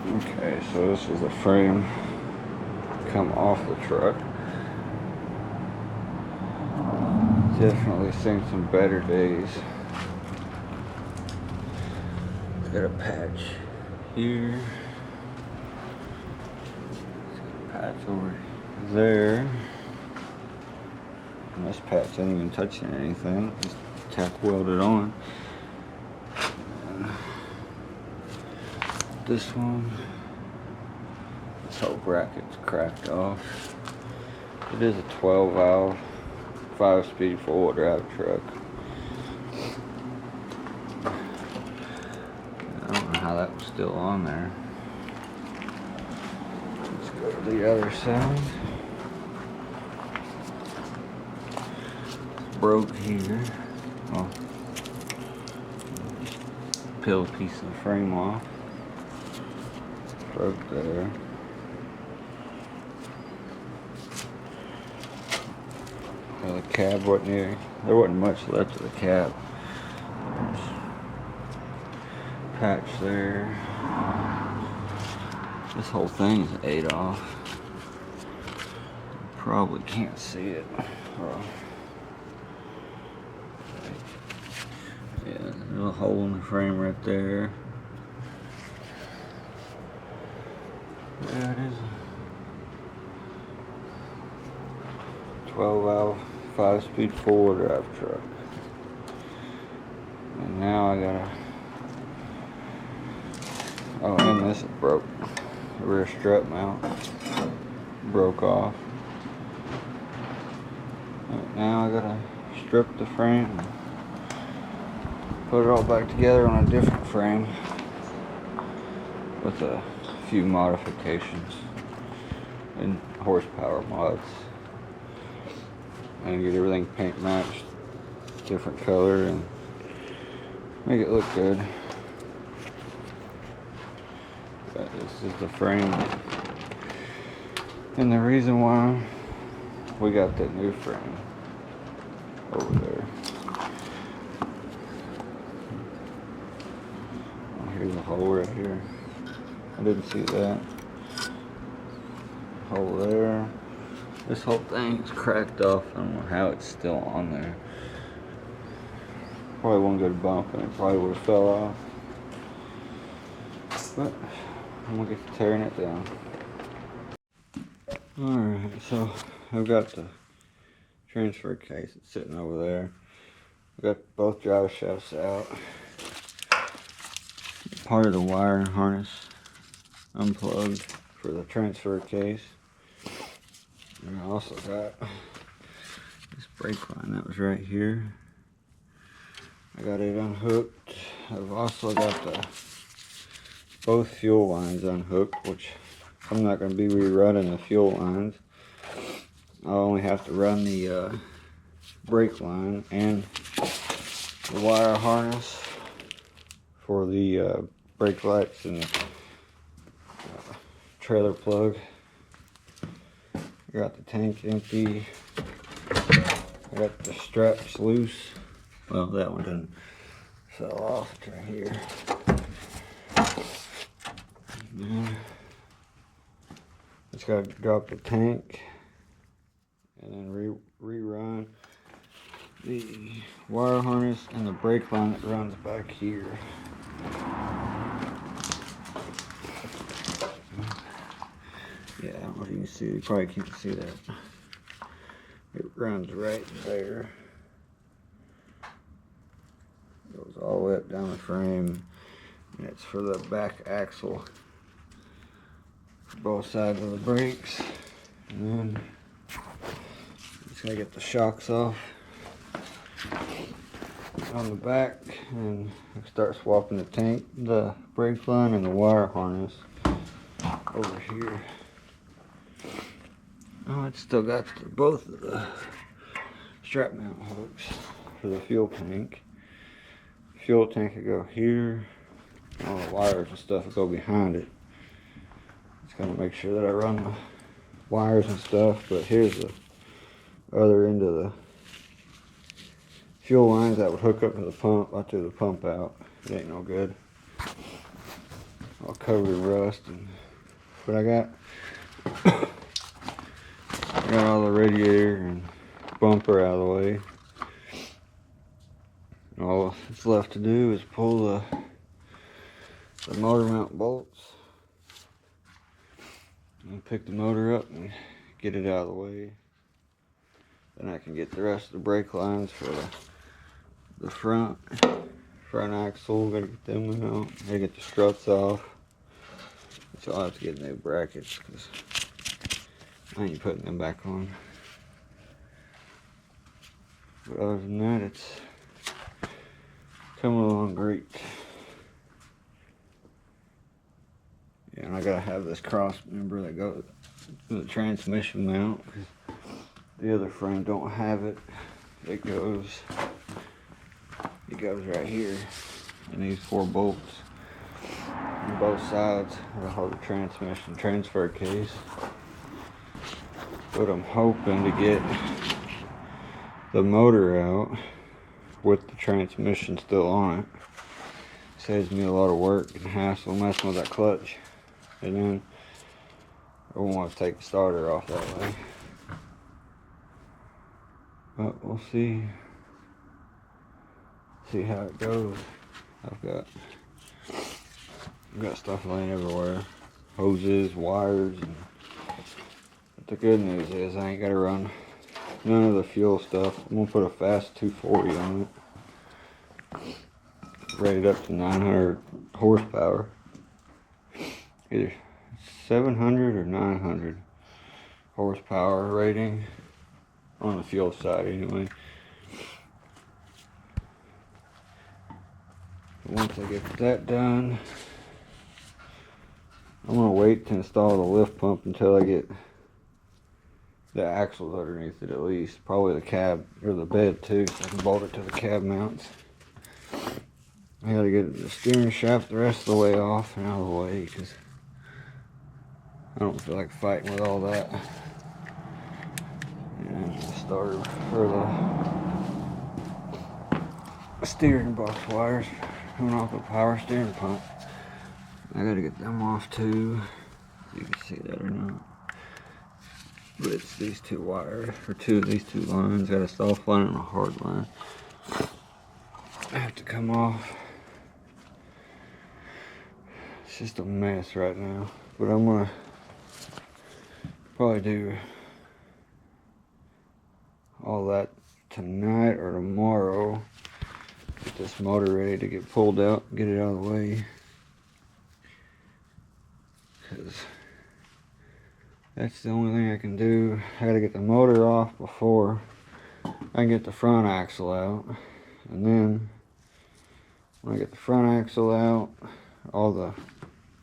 Okay, so this is the frame come off the truck. Definitely seen some better days. It's got a patch here. It's got a patch over there. And this patch ain't even touching anything. Just tack welded on. And this one, this whole bracket's cracked off. It is a 12 valve, 5-speed 4-wheel drive truck. I don't know how that was still on there. Let's go to the other side. It's broke here. Well, peel a piece of the frame off. Broke there. The cab wasn't here. There wasn't much left of the cab. There's a patch there. This whole thing is ate off. You probably can't see it. Yeah, there's a hole in the frame right there. Yeah, it is a 12 valve, 5-speed 4-wheel drive truck. And now I gotta. Oh, and this is broke. The rear strut mount broke off. Right, now I gotta strip the frame and put it all back together on a different frame with a few modifications and horsepower mods, and get everything paint matched, different color, and make it look good. But this is the frame, and the reason why we got that new frame over there. Oh, here's a hole right here. I didn't see that. Hole there. This whole thing is cracked off. I don't know how it's still on there. Probably one good bump and it probably would have fell off. But I'm gonna get to tearing it down. Alright, so I've got the transfer case. It's sitting over there. I've got both drive shafts out. Part of the wire harness unplugged for the transfer case. And I also got this brake line that was right here. I got it unhooked. I've also got both fuel lines unhooked, which I'm not going to be rerunning the fuel lines. I'll only have to run the brake line and the wire harness for the brake lights and the trailer plug. I got the tank empty. I got the straps loose. Well, that one didn't fell off. It's right here. Just gotta drop the tank and then rerun the wire harness and the brake line that runs back here. Yeah, I don't know if you can see, you probably can't see that. It runs right there. Goes all the way up down the frame, and it's for the back axle, both sides of the brakes. And then just gotta get the shocks off on the back and start swapping the tank, the brake line, and the wire harness over here. Oh, it's still got both of the strap mount hooks for the fuel tank. Fuel tank will go here. All the wires and stuff will go behind it. Just gotta make sure that I run the wires and stuff. But here's the other end of the fuel lines that would hook up to the pump. I threw the pump out. It ain't no good. all covered in rust. But I got all the radiator and bumper out of the way. All that's left to do is pull the motor mount bolts and pick the motor up and get it out of the way. Then I can get the rest of the brake lines for the front axle. Gotta get them out. Gotta get the struts off. So I'll have to get new brackets because I ain't putting them back on. But other than that, it's coming along great. Yeah, and I gotta have this cross member that goes to the transmission mount. The other frame don't have it. It goes right here. And these 4 bolts on both sides of the transmission transfer case. But I'm hoping to get the motor out with the transmission still on it. Saves me a lot of work and hassle messing with that clutch. And then I won't want to take the starter off that way. But we'll see how it goes. I've got stuff laying everywhere. Hoses, wires, but the good news is I ain't gotta run none of the fuel stuff. I'm gonna put a fast 240 on it. Rated up to 900 horsepower. Either 700 or 900 horsepower rating on the fuel side anyway. Once I get that done, I'm gonna wait to install the lift pump until I get the axles underneath it, at least. Probably the cab or the bed too, so I can bolt it to the cab mounts. I gotta get the steering shaft the rest of the way off and out of the way because I don't feel like fighting with all that. And the starter for the steering box wires coming off the power steering pump. I gotta get them off too. If you can see that or not. But it's these 2 wires, or these two lines. Got a soft line and a hard line. I have to come off. It's just a mess right now. But I'm gonna probably do all that tonight or tomorrow. Get this motor ready to get pulled out, get it out of the way. Because that's the only thing I can do. I gotta get the motor off before I can get the front axle out. And then when I get the front axle out, all the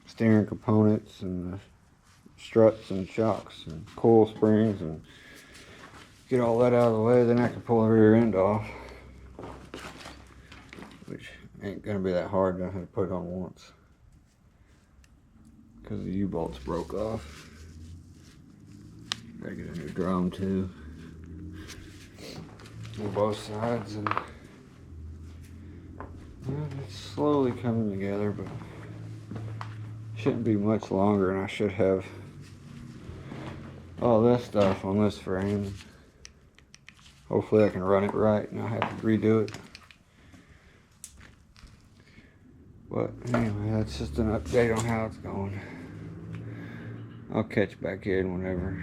steering components and the struts and shocks and coil springs and get all that out of the way, then I can pull the rear end off. Which ain't gonna be that hard. I have to put it on once. Because the U-bolts broke off. Gotta get a new drum too. On both sides, and it's slowly coming together, but shouldn't be much longer, and I should have all this stuff on this frame. Hopefully I can run it right and not have to redo it. But anyway, that's just an update on how it's going. I'll catch back in whenever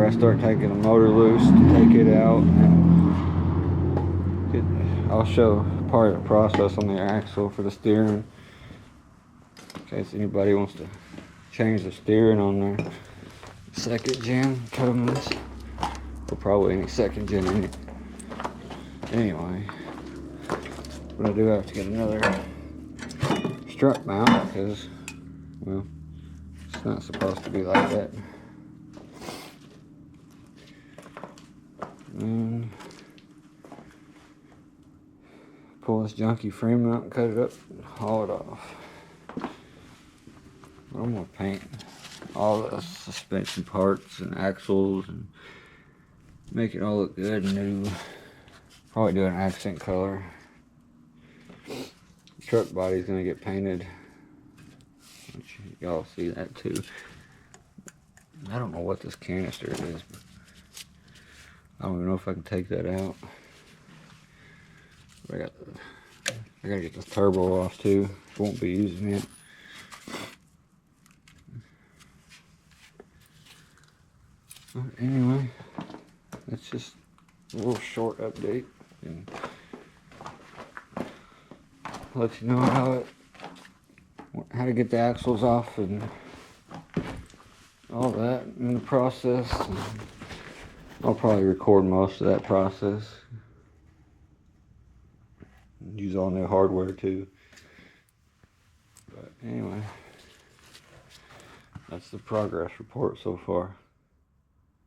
I start taking the motor loose to take it out. I'll show part of the process on the axle for the steering, in case anybody wants to change the steering on their 2nd gen Cummins, or probably any 2nd gen in it. Anyway, but I do have to get another strut mount because, well, it's not supposed to be like that. And pull this junky frame out and cut it up and haul it off. I'm gonna paint all the suspension parts and axles and make it all look good and new. Probably do an accent color. truck body's gonna get painted. Y'all see that too. I don't know what this canister is, but I don't even know if I can take that out. I gotta get the turbo off too. Won't be using it. But anyway, that's just a little short update, and let you know how to get the axles off and all that in the process. And I'll probably record most of that process. Use all new hardware too. But anyway, that's the progress report so far.